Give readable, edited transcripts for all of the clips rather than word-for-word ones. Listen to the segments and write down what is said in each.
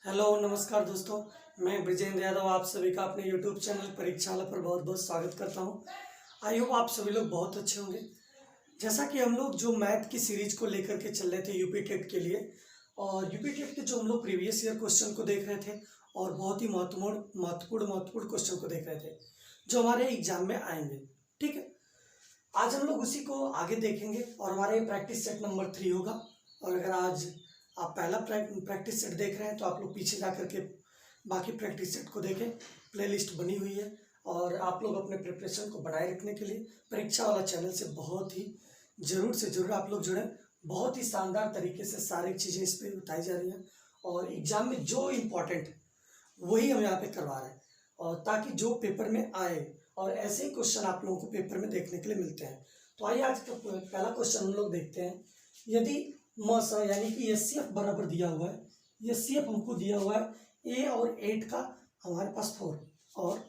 Hello नमस्कार दोस्तों, मैं ब्रिजेंद्र यादव आप सभी का अपने यूट्यूब चैनल परीक्षाला पर बहुत बहुत स्वागत करता हूं। आई होप आप सभी लोग बहुत अच्छे होंगे। जैसा कि हम लोग जो मैथ की सीरीज को लेकर के चल रहे थे यूपी टेट के लिए, और यूपी टेट के जो हम लोग प्रीवियस ईयर क्वेश्चन को देख रहे थे और बहुत ही महत्वपूर्ण क्वेश्चन को देख रहे थे जो हमारे एग्जाम में आएंगे। ठीक है, आज हम लोग उसी को आगे देखेंगे और हमारे प्रैक्टिस सेट नंबर 3 होगा। और अगर आज आप पहला प्रैक्टिस सेट देख रहे हैं तो आप लोग पीछे जा करके बाकी प्रैक्टिस सेट को देखें, प्लेलिस्ट बनी हुई है। और आप लोग अपने प्रिपरेशन को बनाए रखने के लिए परीक्षा वाला चैनल से बहुत ही ज़रूर से ज़रूर आप लोग जुड़ें। बहुत ही शानदार तरीके से सारी चीज़ें इस पर बताई जा रही हैं और एग्ज़ाम में जो इम्पोर्टेंट वही हम यहाँ पे करवा रहे हैं, और ताकि जो पेपर में आए और ऐसे ही क्वेश्चन आप लोगों को पेपर में देखने के लिए मिलते हैं। तो आइए आज का पहला क्वेश्चन हम लोग देखते हैं। यदि मसा यानी कि एचसीएफ बराबर दिया हुआ है, एचसीएफ हमको दिया हुआ है ए और 8 का हमारे पास 4, और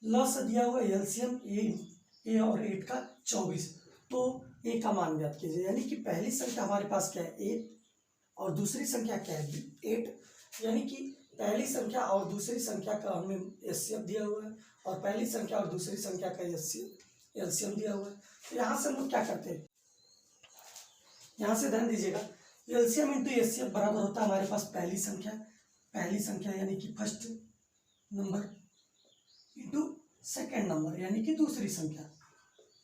लसा दिया हुआ है एलसीएम ए और 8 का 24। तो ए का मान ज्ञात कीजिए, यानी कि पहली संख्या हमारे पास क्या है ए और दूसरी संख्या क्या है 8। यानी कि पहली संख्या और दूसरी संख्या का हमें एचसीएफ दिया हुआ है और पहली संख्या और दूसरी संख्या का एलसीएम दिया हुआ है। तो यहाँ से हम लोग क्या करते हैं, यहाँ से ध्यान दीजिएगा, एलसीएम इंटू एचसीएफ बराबर होता है हमारे पास पहली संख्या यानी कि first number into second number यानी कि दूसरी संख्या।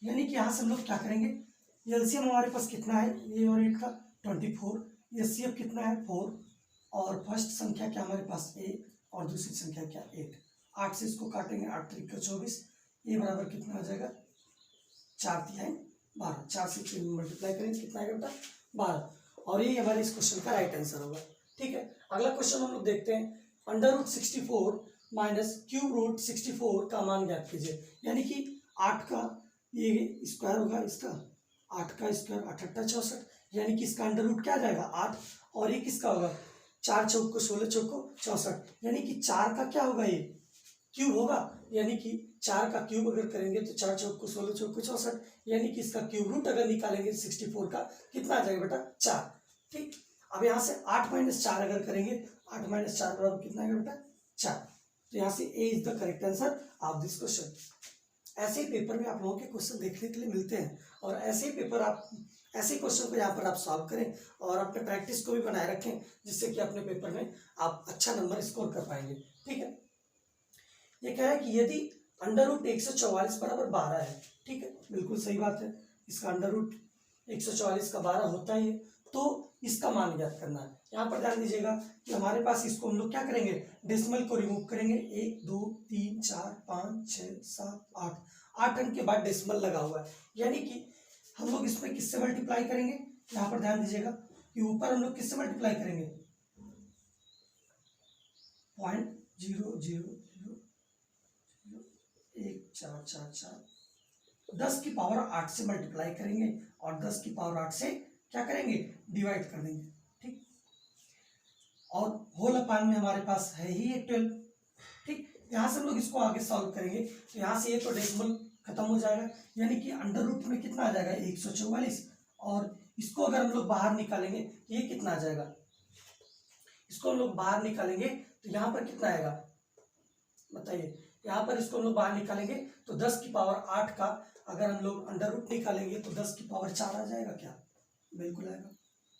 यानी कि यहाँ से हम लोग क्या करेंगे, एलसीएम हमारे पास कितना है ए और 8 का 24, एचसीएफ कितना है 4, और फर्स्ट संख्या क्या हमारे पास ए और दूसरी संख्या क्या 8। 8 से इसको काटेंगे, 8 3 का 24, ए बराबर कितना आ जाएगा 4 3 12, 4 से 3 मल्टीप्लाई करेंगे कितना आएगा बेटा 12, और ये हमारे इस क्वेश्चन का राइट आंसर होगा। ठीक है, अगला क्वेश्चन हम लोग देखते हैं। √64 माइनस ³ का मान ज्ञात कीजिए। यानी कि 8 का ये स्क्वायर होगा, इसका 8 का स्क्वायर 8 8 64, यानी कि इसका अंडर रूट क्या जाएगा 8, और ये किसका होगा 4 चौक को 16 चौक को 64, यानी कि 4 का क्या होगा ये क्यूब होगा। यानी कि 4 का क्यूब अगर करेंगे तो 4 चौक को 16 चौक को 64, यानी कि इसका क्यूब रूट अगर निकालेंगे 64 का कितना आ जाएगा बेटा 4। ठीक, अब यहाँ से 8 - 4 अगर करेंगे, 8 - 4 बराबर कितना आएगा बेटा 4। तो यहाँ से A is the correct answer of this question. ऐसे ही पेपर में आप लोगों के क्वेश्चन देखने के लिए मिलते हैं, और ऐसे ही पेपर आप ऐसे क्वेश्चन को यहाँ पर आप सॉल्व करें और अपने प्रैक्टिस को भी बनाए रखें, जिससे कि अपने पेपर में आप अच्छा नंबर स्कोर कर पाएंगे। ठीक है, ये कह रहा है कि यदि √144 बराबर 12 है। ठीक है, बिल्कुल सही बात है, इसका √144 का 12 होता ही है, तो इसका मान ज्ञात करना है। यहाँ पर ध्यान दीजिएगा कि हमारे पास इसको हम लोग क्या करेंगे, डेसिमल को रिमूव करेंगे। 1 2 3 4 5 6 7 8, 8 अंक के बाद डेसिमल लगा हुआ है, यानी कि हम लोग इसमें किससे मल्टीप्लाई करेंगे। यहाँ पर ध्यान दीजिएगा कि ऊपर हम लोग किससे मल्टीप्लाई करेंगे 0.000 1 4 4 4, 10 की पावर 8 से मल्टीप्लाई करेंगे और 10 की पावर 8 से क्या करेंगे डिवाइड कर देंगे। ठीक, और होल अपान में हमारे पास है ही 12। ठीक, यहाँ से हम लोग इसको आगे सॉल्व करेंगे तो यहाँ से ये तो डेसिमल खत्म हो जाएगा, यानी कि अंडर रूट में कितना आ जाएगा 144, और इसको अगर हम लोग बाहर निकालेंगे ये कितना आ जाएगा, इसको हम लोग बाहर निकालेंगे तो यहाँ पर कितना आएगा बताइए। यहाँ पर इसको हम लोग बाहर निकालेंगे तो 10 की पावर 8 का अगर हम लोग अंडर रूट निकालेंगे तो 10 की पावर 4 आ जाएगा क्या, बिल्कुल आएगा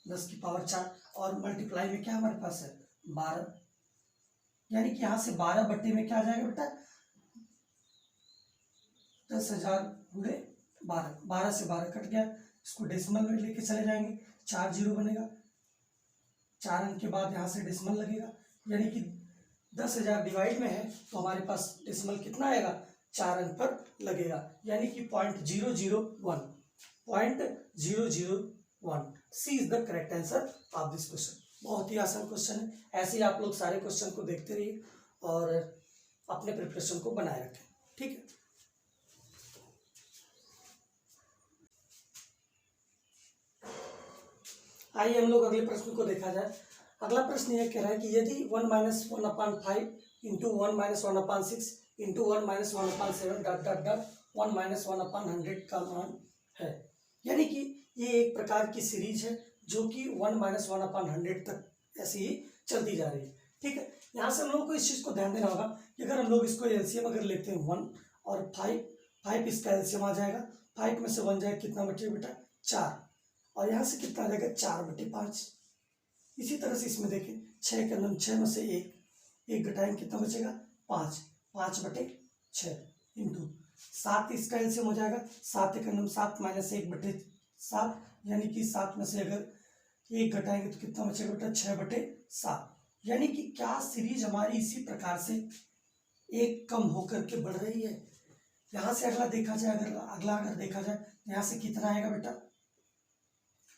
10 की पावर 4, और मल्टीप्लाई में क्या हमारे पास है 12, यानी कि यहाँ से 12 बट्टे में क्या आ जाएगा बेटा 10,000 × 12, 12 से 12 कट गया, इसको डेसिमल में लेके चले जाएंगे, 4 0 बनेगा, 4 अंक के बाद यहाँ से डेसिमल लगेगा, यानी कि 10,000 डिवाइड में है तो हमारे पास डेसिमल कितना आएगा 4 अंक पर लगेगा, यानी कि 0.001 C is the correct answer of this question. बहुत ही आसान क्वेश्चन है, ऐसे ही आप लोग सारे क्वेश्चन को देखते रहिए और अपने प्रिपरेशन को बनाए रखें। ठीक है, आइए हम लोग अगले प्रश्न को देखा जाए। अगला प्रश्न यह कह रहा है कि यदि 1 - 1/5 × 1 - 1/6 × 1 - 1/7 ... 1 - 1/100 का मान है। यानी कि ये एक प्रकार की सीरीज है जो कि 1 - 1/100 तक ऐसे ही चलती जा रही है। ठीक है, यहाँ से हम लोगों को इस चीज़ को ध्यान देना होगा कि अगर हम लोग इसको एलसीएम अगर लेते हैं 1 और 5 इसका एलसीएम आ जाएगा, 5 में से 1 जाएगा कितना बचेगा बेटा 4, और यहाँ से कितना आ जाएगा 4/5। इसी तरह से इसमें देखें 6 के अंदर 6 में से 1 घटाएंगे कितना बचेगा 5, 5/6 इंटू 7 इसका एलसीएम हो जाएगा, 7 के अंदर 7 माइनस 1/7 यानी कि 7 में से अगर 1 घटाएंगे तो कितना बचेगा बेटा 6/7। यानी कि क्या सीरीज हमारी इसी प्रकार से एक कम होकर के बढ़ रही है। यहाँ से अगला देखा जाए, अगर देखा जाए तो यहाँ से कितना आएगा बेटा,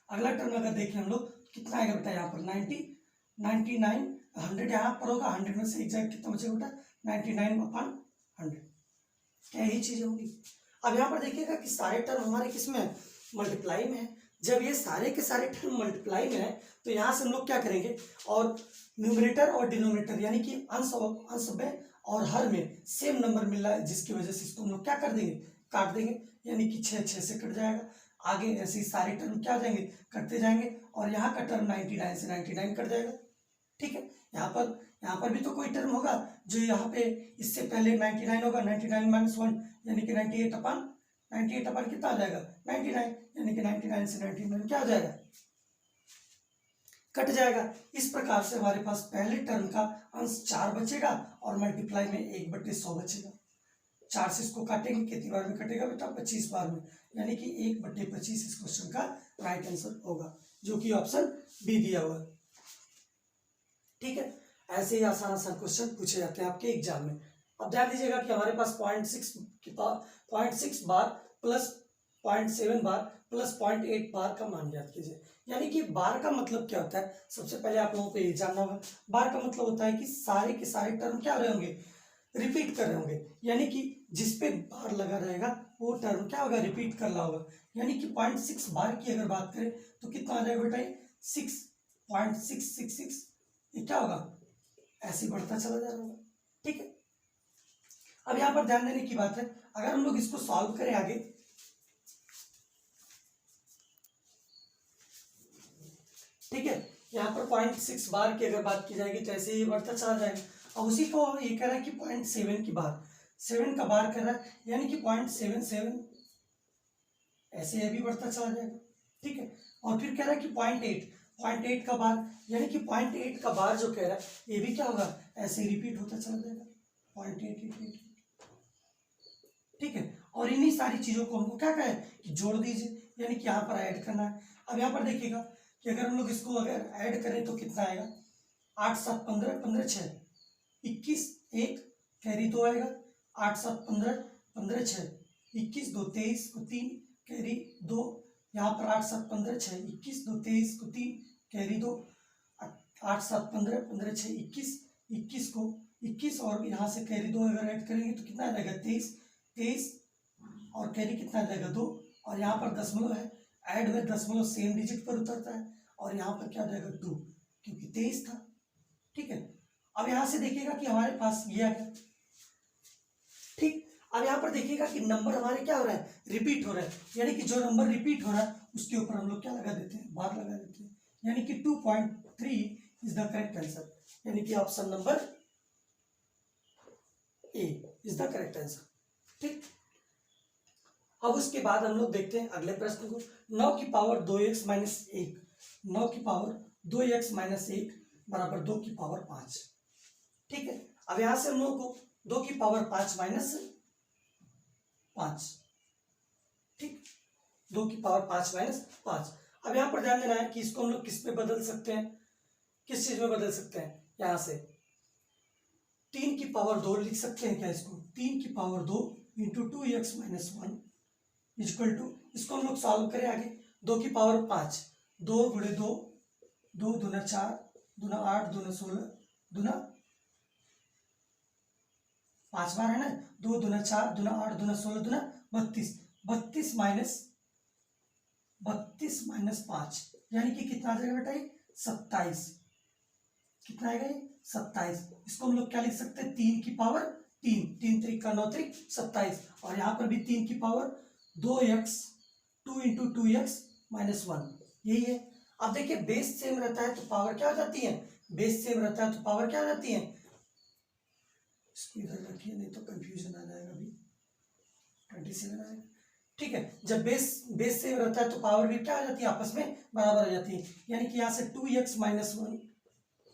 अगला टर्म अगर देखें हम लोग कितना आएगा बेटा, यहाँ पर 99 100 यहाँ पर होगा, 100 में से एक जाएगा कितना बचेगा बेटा 99/100। क्या यही चीजें होंगी। अब यहाँ पर देखिएगा कि सारे टर्म हमारे किस में है, मल्टीप्लाई में है। जब ये सारे के सारे टर्म मल्टीप्लाई में है तो यहाँ से हम लोग क्या करेंगे, और न्यूमरेटर और डिनोमिनेटर यानी कि अंश में और हर में सेम नंबर मिल रहा है, जिसकी वजह से इसको हम लोग क्या कर देंगे, काट देंगे। यानी कि 6 से कट जाएगा, आगे ऐसे ही सारे टर्म क्या हो जाएंगे, कटते जाएंगे, और यहाँ का टर्म 99 से 99 कट जाएगा। ठीक है, यहाँ पर भी तो कोई टर्म होगा जो यहाँ पे इससे पहले 99 होगा, 99 - 1 यानी कि 98 अपन कितना आ जाएगा 99, यानी कि 99 से 99 क्या हो जाएगा, कट जाएगा। इस प्रकार से हमारे पास पहले टर्म का अंश 4 बचेगा और मल्टीप्लाई में 1/100 बचेगा। 4 से इसको काटेंगे कितनी बार में कटेगा बेटा 25 बार में, यानी कि 1/25 इस क्वेश्चन का राइट आंसर होगा, जो कि ऑप्शन बी दिया हुआ है। ठीक है, ऐसे ही आसान आसान क्वेश्चन पूछे जाते हैं आपके एग्जाम में। अब ध्यान दीजिएगा कि हमारे पास 0.6 बार प्लस 0.7 बार प्लस 0.8 बार का मान ज्ञात कीजिए। यानी कि बार का मतलब क्या होता है, सबसे पहले आप लोगों को ये जानना होगा। बार का मतलब होता है कि सारे के सारे टर्म क्या रहे होंगे, रिपीट कर रहे होंगे, यानी कि जिसपे बार लगा रहेगा वो टर्म क्या होगा, रिपीट कर रहा होगा। यानी कि 0.6 बार की अगर बात करें तो कितना आ जाएगा बेटा 6.666, ये क्या होगा, ऐसे बढ़ता चला जा रहा होगा। ठीक है, अब यहाँ पर ध्यान देने की बात है, अगर हम लोग इसको सॉल्व करें आगे, ठीक है, यहाँ पर 0.6 बार की अगर बात की जाएगी तो ऐसे ही बढ़ता चला जाएगा। और उसी को ये कह रहा है कि 0.7 की बार, 7 का बार कर रहा है, यानी कि 0.77 ऐसे ये भी बढ़ता चला जाएगा। ठीक है, और फिर कह रहा है कि 0.8 का बार, यानी कि 0.8 का बार जो कह रहा है ये भी क्या होगा, ऐसे ही रिपीट होता चला जाएगा 0.8। ठीक है, और इन्हीं सारी चीजों को हमको क्या कहे कि जोड़ दीजिए, यानी कि यहाँ पर ऐड करना है। अब यहाँ पर देखिएगा कि अगर हम लोग इसको अगर ऐड करें तो कितना आएगा, 8 7 15 15 6 21 1 कैरी 2 आएगा, 8 7 15 15 6 21 2 23 को 3 कैरी 2, यहाँ पर 8 7 15 6 21 2 23 को 3 कैरी 2, 8 7 15 15 6 21 को 21 और यहाँ से कैरी 2 अगर ऐड करेंगे तो कितना आ जाएगा 23 और कैरी कितना आ जाएगा 2, और यहाँ पर दशमलव है, ऐड में दशमलव सेम डिजिट पर उतरता है, और यहाँ पर क्या आ जाएगा 2 क्योंकि 23 था। ठीक है, अब यहाँ से देखिएगा कि हमारे पास ये आ गया। ठीक, अब यहाँ पर देखिएगा कि नंबर हमारे क्या हो रहा है, रिपीट हो रहा है, यानी कि जो नंबर रिपीट हो रहा है उसके ऊपर हम लोग क्या लगा देते हैं, बार लगा देते हैं, यानी कि 2.3 इज द करेक्ट आंसर, यानी कि option number A is the correct answer. ठीक, अब उसके बाद हम लोग देखते हैं अगले प्रश्न को। 9 की पावर 2x - 1, 9 की पावर 2x - 1 बराबर 2 की पावर 5। ठीक है, अब यहां से हम लोग को 2 की पावर 5 - 5, ठीक, 2 की पावर 5 - 5। अब यहां पर ध्यान देना है कि इसको हम लोग किस पे बदल सकते हैं, किस चीज में बदल सकते हैं, यहां से 3 की पावर 2 लिख सकते हैं क्या, इसको 3 की power 2 into 2x - 1 equal to, इसको हम लोग सॉल्व करें आगे, 2 की पावर 5, 2 गुणे 2, 2 दूना 4, दूना 8, दूना 16, दूना 5 बार है ना, 2 दूना 4, दूना 8, दूना 16, दूना 32, 32 माइनस 5, यानी कि कितना आ जाएगा बेटा ये 27, कितना आएगा ये 27। इसको हम लोग क्या लिख सकते हैं, 3 की पावर 3, 3 3 का 9 3 27, और यहाँ पर भी 3 की पावर 2x 2 इंटू 2x - 1 यही है। अब देखिए बेस सेम रहता है तो पावर क्या हो जाती है, बेस सेम रहता है तो पावर क्या आ जाती है, इसको इधर रखिए नहीं तो कंफ्यूजन आ जाएगा, अभी 27 आएगा। ठीक है, जब बेस सेम रहता है तो पावर भी क्या आ जाती है, आपस में बराबर आ जाती है। यानी कि यहाँ से 2x - 1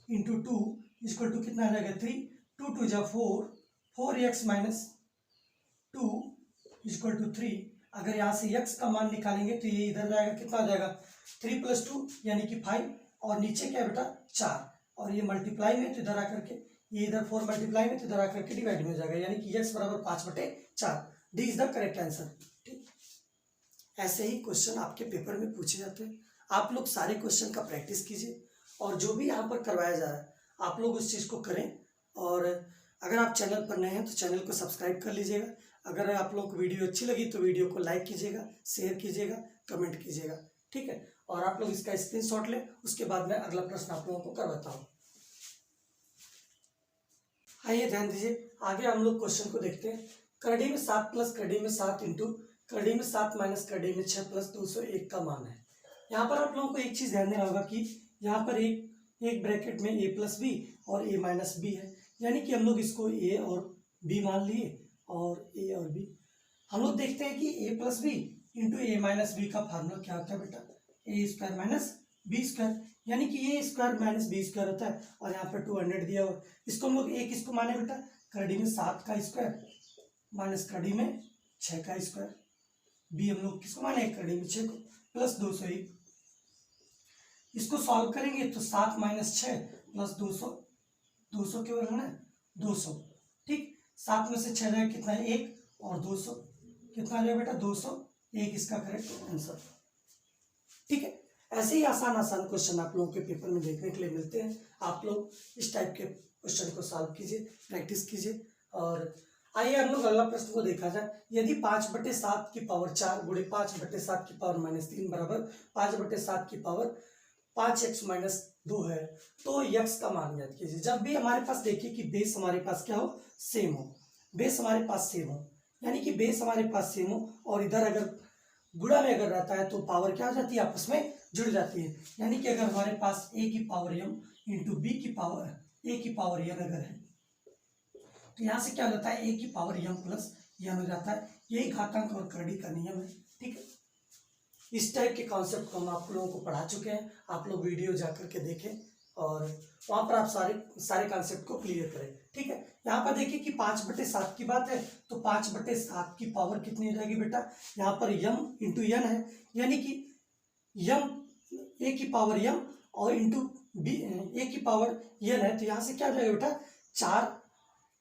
इंटू 2 इक्वल टू कितना आ जाएगा 3, 2 2 जा 4, 4x - 2 इक्वल टू 3। अगर यहाँ से x का मान निकालेंगे तो ये इधर जाएगा, कितना आ जाएगा 3 + 2 यानी कि 5, और नीचे क्या है बेटा 4, और ये मल्टीप्लाई में तो इधर आकर के ये इधर 4 मल्टीप्लाई में तो इधर आकर के डिवाइड में हो जाएगा, यानी कि x बराबर 5/4। D is the correct answer. ठीक, ऐसे ही क्वेश्चन आपके पेपर में पूछे जाते हैं। आप लोग सारे क्वेश्चन का प्रैक्टिस कीजिए, और जो भी यहाँ पर करवाया जा रहा है आप लोग उस चीज़ को करें। और अगर आप चैनल पर नए हैं तो चैनल को सब्सक्राइब कर लीजिएगा। अगर आप लोग को वीडियो अच्छी लगी तो वीडियो को लाइक कीजिएगा, शेयर कीजिएगा, कमेंट कीजिएगा। ठीक है, और आप लोग इसका स्क्रीनशॉट लें, उसके बाद मैं अगला प्रश्न आप लोगों को करवाता हूँ। आइए ध्यान दीजिए, आगे हम लोग क्वेश्चन को देखते हैं। करड़ी में 7 प्लस करड़ी में 7 इंटू करड़ी में 7 माइनस करड़ी में 6 प्लस 201 का मान है। यहाँ पर आप लोगों को एक चीज़ ध्यान देना होगा कि यहाँ पर एक ब्रैकेट में a प्लस बी और a माइनस बी है, यानी कि हम लोग इसको a और b मान लिए, और a और b हम लोग देखते हैं कि a plus B into a minus B का फार्मूला क्या होता है बेटा, a square minus B square, यानी कि a square minus B square होता है। और यहाँ पर 200 दिया हुआ, इसको हम लोग a किसको माने बेटा, करड़ी में 7 का स्क्वायर माइनस करड़ी में 6 का स्क्वायर, b हम लोग किसको माने करड़ी में 6 को, प्लस 201। इसको सॉल्व करेंगे तो 7 माइनस 6 प्लस 200, 200 के बराबर है 200। ठीक, 7 में से 6 जाएगा कितना है 1, और 200 कितना आ जाएगा बेटा 201, इसका करेक्ट आंसर। ठीक है, ऐसे ही आसान आसान क्वेश्चन आप लोगों के पेपर में देखने के लिए मिलते हैं। आप लोग इस टाइप के क्वेश्चन को सॉल्व कीजिए, प्रैक्टिस कीजिए। और आइए हम लोग अगला प्रश्न को देखा जाए। यदि 5/7 की पावर 4 गुणे 5/7 की पावर -3 बराबर 5/7 की पावर 5x - 2 है तो x का मान ज्ञात कीजिए। जब भी हमारे पास देखिए कि बेस हमारे पास क्या हो, सेम हो, बेस हमारे पास सेम हो, यानी कि बेस हमारे पास सेम हो, और इधर अगर गुणा में अगर रहता है तो पावर क्या हो जाती है, आपस में जुड़ जाती है। यानी कि अगर हमारे पास a की पावर m इंटू b की पावर a की पावर n अगर है तो यहाँ से क्या हो जाता है, a की पावर m प्लस n हो जाता है। यही घातांक और करड़ी का नियम है। ठीक है, इस टाइप के कॉन्सेप्ट को हम आप लोगों को पढ़ा चुके हैं। आप लोग वीडियो जा करके देखें और वहाँ पर आप सारे कॉन्सेप्ट को क्लियर करें। ठीक है, यहाँ पर देखिए कि 5/7 की बात है तो 5/7 की पावर कितनी हो जाएगी बेटा, यहाँ पर m इंटू n है, यानी कि m a की पावर m और इंटू b a की पावर n है, तो यहाँ से क्या हो जाएगा बेटा 4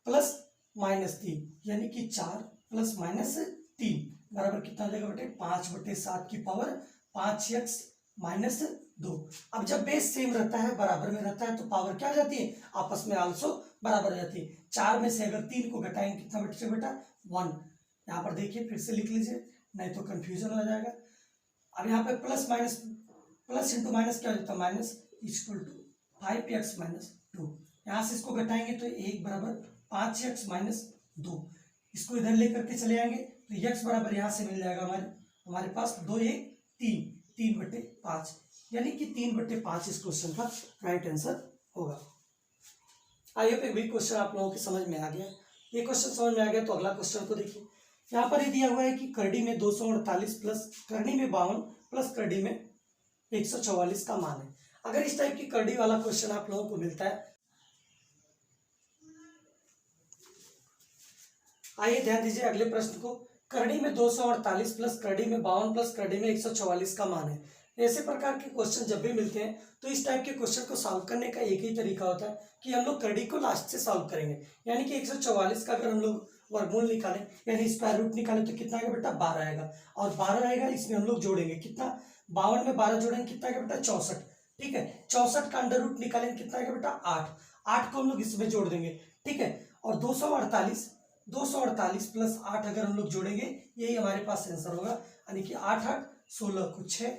प्लस -3, यानी कि 4 प्लस -3 बराबर कितना हो जाएगा बेटे 5/7 की पावर 5x - 2। अब जब बेस सेम रहता है, बराबर में रहता है, तो पावर क्या हो जाती है, आपस में आल्सो बराबर हो जाती है। 4 में से अगर 3 को घटाएंगे कितना बचेगा बेटा 1। यहाँ पर देखिए फिर से लिख लीजिए, नहीं तो कंफ्यूजन हो जाएगा। अब यहाँ पे प्लस इंटू माइनस क्या हो जाता है, माइनस इक्वल टू 5x - 2। यहाँ से इसको घटाएंगे तो 1 बराबर 5x - 2, इसको इधर लेकर के चले आएंगे तो x बराबर यहाँ से मिल जाएगा हमारे पास 2 1 3, 3/5, यानी कि 3/5 इस क्वेश्चन का राइट आंसर होगा। आई होप एक भी क्वेश्चन आप लोगों के समझ में आ गया। ये क्वेश्चन समझ में आ गया तो अगला क्वेश्चन को देखिए। यहाँ पर ये दिया हुआ है कि करड़ी में 248 प्लस करड़ी में 52 प्लस करड़ी में 144 का मान है। अगर इस टाइप की करड़ी वाला क्वेश्चन आप लोगों को मिलता है, आइए ध्यान दीजिए अगले प्रश्न को। करड़ी में 248 प्लस करड़ी में 52 प्लस करड़ी में 144 का मान है। ऐसे प्रकार के क्वेश्चन जब भी मिलते हैं तो इस टाइप के क्वेश्चन को सॉल्व करने का एक ही तरीका होता है कि हम लोग करड़ी को लास्ट से सॉल्व करेंगे। यानी कि 144 का अगर हम लोग वर्गमूल निकालें यानी स्क्वायर रूट निकालें तो कितना आएगा बेटा 12 आएगा, और 12 आएगा इसमें हम लोग जोड़ेंगे कितना, 52 में 12 जोड़ेंगे कितना आएगा बेटा 64। ठीक है, 64 का अंडर रूट निकालेंगे कितना आएगा बेटा 8 को हम लोग इसमें जोड़ देंगे। ठीक है, और 248 प्लस 8 अगर हम लोग जोड़ेंगे यही हमारे पास आंसर होगा, यानी कि 8 8 16 को 6,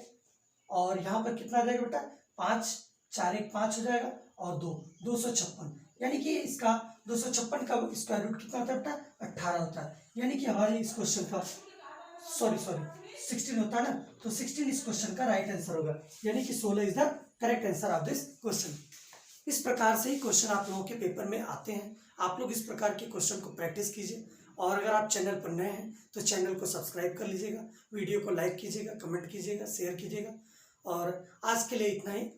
और यहाँ पर कितना आ जाएगा बेटा 5 4 1 5 हो जाएगा, और 256, यानी कि इसका 256 का स्क्वायर रूट कितना होता है बेटा 18 होता है। यानी कि हमारे इस क्वेश्चन का सॉरी 16 होता है ना, तो 16 इस क्वेश्चन का राइट आंसर होगा, यानी कि 16 is the correct answer of this question. इस प्रकार से ही क्वेश्चन आप लोगों के पेपर में आते हैं। आप लोग इस प्रकार के क्वेश्चन को प्रैक्टिस कीजिए। और अगर आप चैनल पर नए हैं तो चैनल को सब्सक्राइब कर लीजिएगा, वीडियो को लाइक कीजिएगा, कमेंट कीजिएगा, शेयर कीजिएगा। और आज के लिए इतना ही।